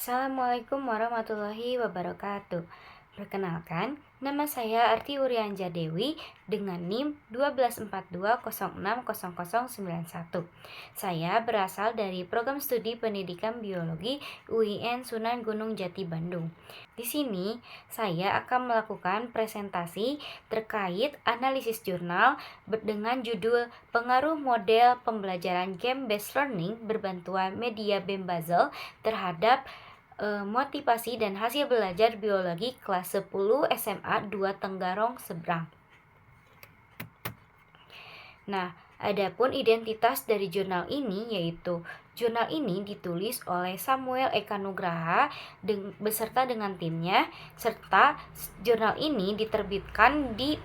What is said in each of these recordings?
Assalamualaikum warahmatullahi wabarakatuh. Perkenalkan, nama saya Arti Urianja Dewi dengan NIM 12420600091. Saya berasal dari Program Studi Pendidikan Biologi UIN Sunan Gunung Jati Bandung. Di sini, saya akan melakukan presentasi terkait analisis jurnal dengan judul Pengaruh Model Pembelajaran Game-Based Learning berbantuan media Bembazel terhadap motivasi dan hasil belajar biologi kelas 10 SMA 2 Tenggarong Seberang. Nah, adapun identitas dari jurnal ini yaitu jurnal ini ditulis oleh Samuel Eka Nugraha beserta dengan timnya, serta jurnal ini diterbitkan di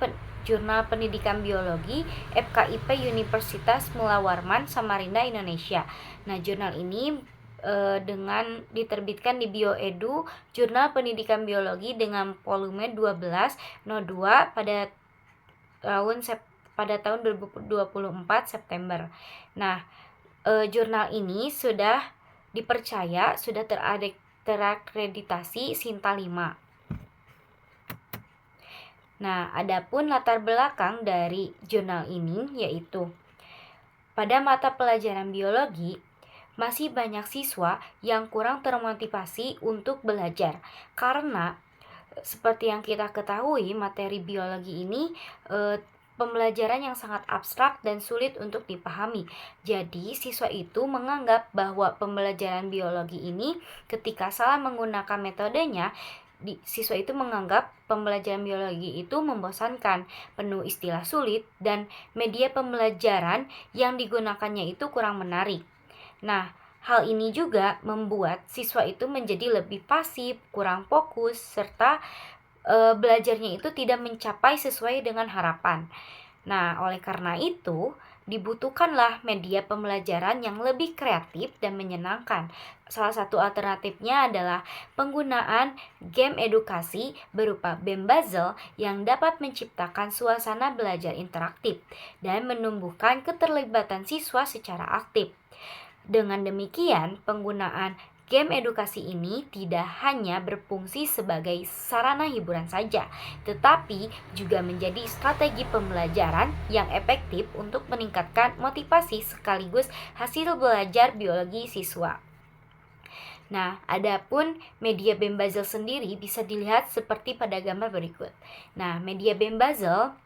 Jurnal Pendidikan Biologi FKIP Universitas Mula Warman Samarinda Indonesia. Nah, jurnal ini dengan diterbitkan di Bioedu Jurnal Pendidikan Biologi dengan volume 12 No 2 pada tahun 2024 September. Nah, jurnal ini sudah dipercaya, sudah terakreditasi Sinta 5. Nah, adapun latar belakang dari jurnal ini yaitu pada mata pelajaran biologi masih banyak siswa yang kurang termotivasi untuk belajar karena seperti yang kita ketahui materi biologi ini pembelajaran yang sangat abstrak dan sulit untuk dipahami. Jadi siswa itu menganggap bahwa pembelajaran biologi ini ketika salah menggunakan metodenya, siswa itu menganggap pembelajaran biologi itu membosankan, penuh istilah sulit, dan media pembelajaran yang digunakannya itu kurang menarik. Nah, hal ini juga membuat siswa itu menjadi lebih pasif, kurang fokus, serta belajarnya itu tidak mencapai sesuai dengan harapan. Nah, oleh karena itu, dibutuhkanlah media pembelajaran yang lebih kreatif dan menyenangkan. Salah satu alternatifnya adalah penggunaan game edukasi berupa Bembazel yang dapat menciptakan suasana belajar interaktif dan menumbuhkan keterlibatan siswa secara aktif. Dengan demikian, penggunaan game edukasi ini tidak hanya berfungsi sebagai sarana hiburan saja, tetapi juga menjadi strategi pembelajaran yang efektif untuk meningkatkan motivasi sekaligus hasil belajar biologi siswa. Nah, adapun media Bembazel sendiri bisa dilihat seperti pada gambar berikut. Nah, media Bembazel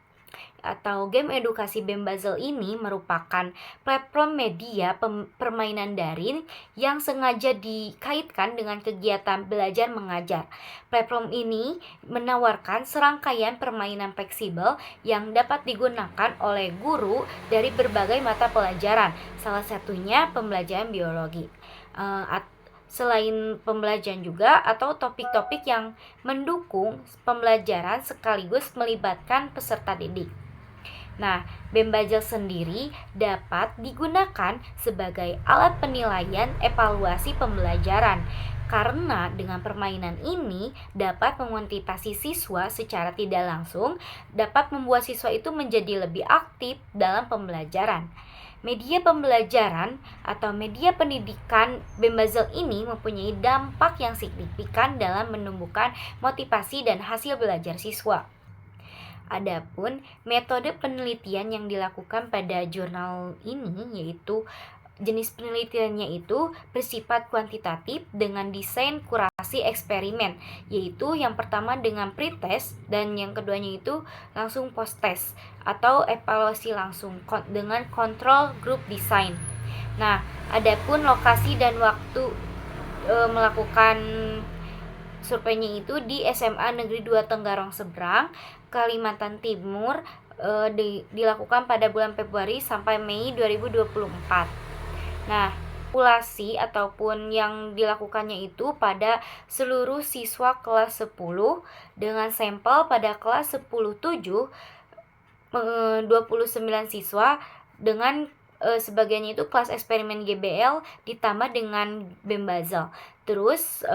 atau game edukasi Bembazel ini merupakan platform media permainan daring yang sengaja dikaitkan dengan kegiatan belajar mengajar. Platform ini menawarkan serangkaian permainan fleksibel yang dapat digunakan oleh guru dari berbagai mata pelajaran, salah satunya pembelajaran biologi. Selain pembelajaran juga atau topik-topik yang mendukung pembelajaran sekaligus melibatkan peserta didik. Nah, Bembazel sendiri dapat digunakan sebagai alat penilaian evaluasi pembelajaran karena dengan permainan ini dapat memotivasi siswa secara tidak langsung, dapat membuat siswa itu menjadi lebih aktif dalam pembelajaran. Media pembelajaran atau media pendidikan Bembazel ini mempunyai dampak yang signifikan dalam menumbuhkan motivasi dan hasil belajar siswa. Adapun metode penelitian yang dilakukan pada jurnal ini yaitu jenis penelitiannya itu bersifat kuantitatif dengan desain kurasi eksperimen, yaitu yang pertama dengan pretest dan yang keduanya itu langsung post-test atau evaluasi langsung dengan control group design. Nah, adapun lokasi dan waktu melakukan surveinya itu di SMA Negeri 2 Tenggarong Seberang, Kalimantan Timur, dilakukan pada bulan Februari sampai Mei 2024. Nah, populasi ataupun yang dilakukannya itu pada seluruh siswa kelas 10 dengan sampel pada kelas 10-7 29 siswa dengan sebagiannya itu kelas eksperimen GBL ditambah dengan Bembazel. Terus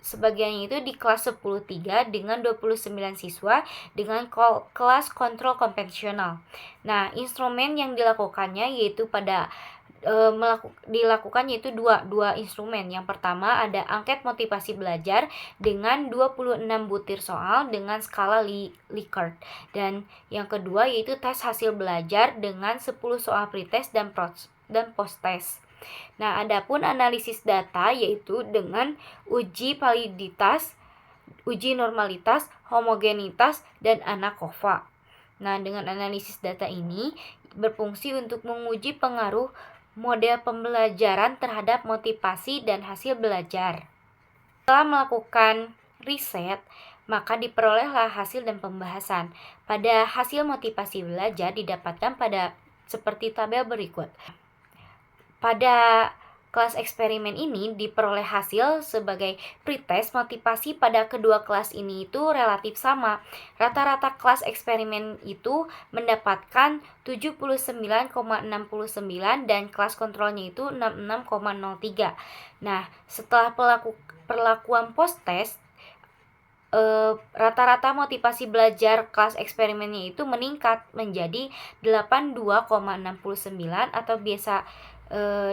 sebagiannya itu di kelas 10-3 dengan 29 siswa dengan kelas kontrol konvensional. Nah, instrumen yang dilakukannya yaitu pada dilakukan yaitu dua instrumen. Yang pertama ada angket motivasi belajar dengan 26 butir soal dengan skala Likert. Dan yang kedua yaitu tes hasil belajar dengan 10 soal pretest dan post-test. Nah, adapun analisis data yaitu dengan uji validitas, uji normalitas, homogenitas, dan ANACOVA. Nah, dengan analisis data ini berfungsi untuk menguji pengaruh model pembelajaran terhadap motivasi dan hasil belajar. Setelah melakukan riset, maka diperolehlah hasil dan pembahasan. Pada hasil motivasi belajar didapatkan pada seperti tabel berikut. Pada kelas eksperimen ini diperoleh hasil sebagai pretest motivasi pada kedua kelas ini itu relatif sama. Rata-rata kelas eksperimen itu mendapatkan 79,69 dan kelas kontrolnya itu 66,03. Nah, setelah perlakuan post-test, rata-rata motivasi belajar kelas eksperimennya itu meningkat menjadi 82,69 atau biasa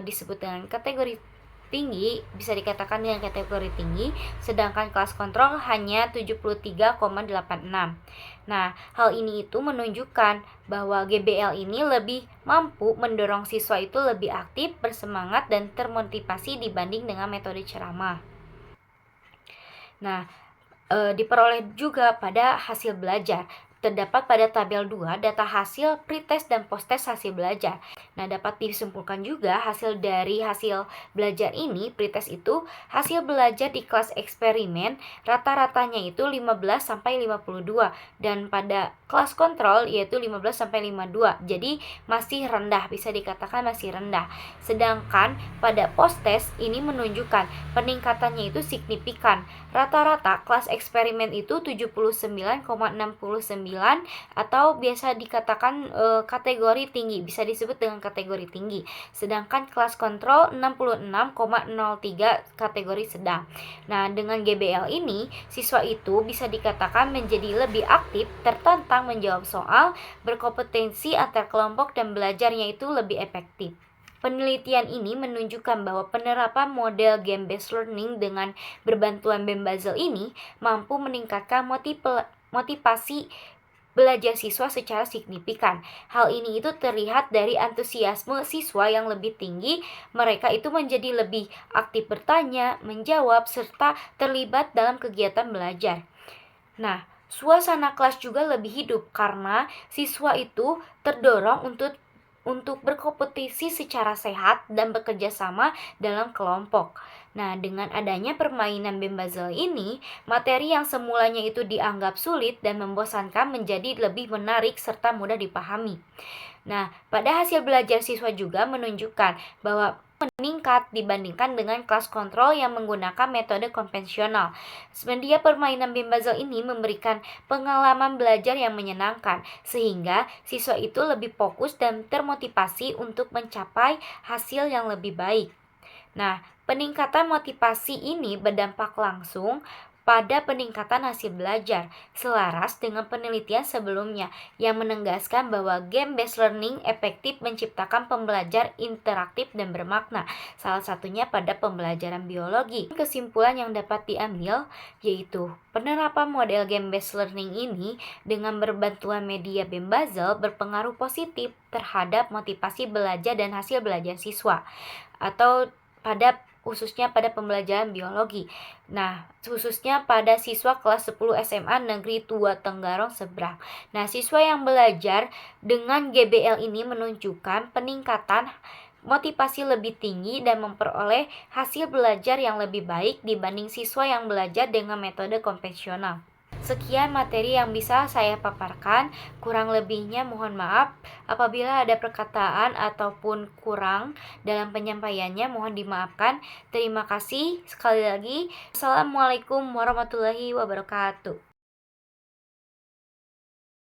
disebut dengan kategori tinggi, bisa dikatakan dengan kategori tinggi, sedangkan kelas kontrol hanya 73,86. Nah, hal ini itu menunjukkan bahwa GBL ini lebih mampu mendorong siswa itu lebih aktif, bersemangat, dan termotivasi dibanding dengan metode ceramah. Nah, diperoleh juga pada hasil belajar. Terdapat pada tabel 2 data hasil pretest dan posttest hasil belajar. Nah, dapat disimpulkan juga hasil dari hasil belajar ini, pretest itu hasil belajar di kelas eksperimen rata-ratanya itu 15-52 dan pada kelas kontrol yaitu 15-52. Jadi masih rendah, bisa dikatakan masih rendah. Sedangkan pada posttest ini menunjukkan peningkatannya itu signifikan. Rata-rata kelas eksperimen itu 79,69 atau biasa dikatakan kategori tinggi, bisa disebut dengan kategori tinggi. Sedangkan kelas kontrol 66,03 kategori sedang. Nah, dengan GBL ini siswa itu bisa dikatakan menjadi lebih aktif, tertantang menjawab soal, berkompetensi antar kelompok dan belajarnya itu lebih efektif. Penelitian ini menunjukkan bahwa penerapan model game-based learning dengan berbantuan Bembazel ini mampu meningkatkan motivasi belajar siswa secara signifikan. Hal ini itu terlihat dari antusiasme siswa yang lebih tinggi, mereka itu menjadi lebih aktif bertanya, menjawab, serta terlibat dalam kegiatan belajar. Nah, suasana kelas juga lebih hidup karena siswa itu terdorong untuk berkompetisi secara sehat dan bekerja sama dalam kelompok. Nah, dengan adanya permainan Bembazel ini, materi yang semulanya itu dianggap sulit dan membosankan menjadi lebih menarik serta mudah dipahami. Nah, pada hasil belajar siswa juga menunjukkan bahwa meningkat dibandingkan dengan kelas kontrol yang menggunakan metode konvensional. Sebenarnya permainan Bembazel ini memberikan pengalaman belajar yang menyenangkan, sehingga siswa itu lebih fokus dan termotivasi untuk mencapai hasil yang lebih baik. Nah, peningkatan motivasi ini berdampak langsung pada peningkatan hasil belajar, selaras dengan penelitian sebelumnya yang menegaskan bahwa game-based learning efektif menciptakan pembelajar interaktif dan bermakna, salah satunya pada pembelajaran biologi. Kesimpulan yang dapat diambil yaitu penerapan model game-based learning ini dengan berbantuan media Bembazel berpengaruh positif terhadap motivasi belajar dan hasil belajar siswa, atau khususnya pada pembelajaran biologi. Nah, khususnya pada siswa kelas 10 SMA Negeri 2 Tenggarong Seberang. Nah, siswa yang belajar dengan GBL ini menunjukkan peningkatan motivasi lebih tinggi dan memperoleh hasil belajar yang lebih baik dibanding siswa yang belajar dengan metode konvensional. Sekian materi yang bisa saya paparkan, kurang lebihnya mohon maaf. Apabila ada perkataan ataupun kurang dalam penyampaiannya mohon dimaafkan. Terima kasih sekali lagi. Assalamualaikum warahmatullahi wabarakatuh.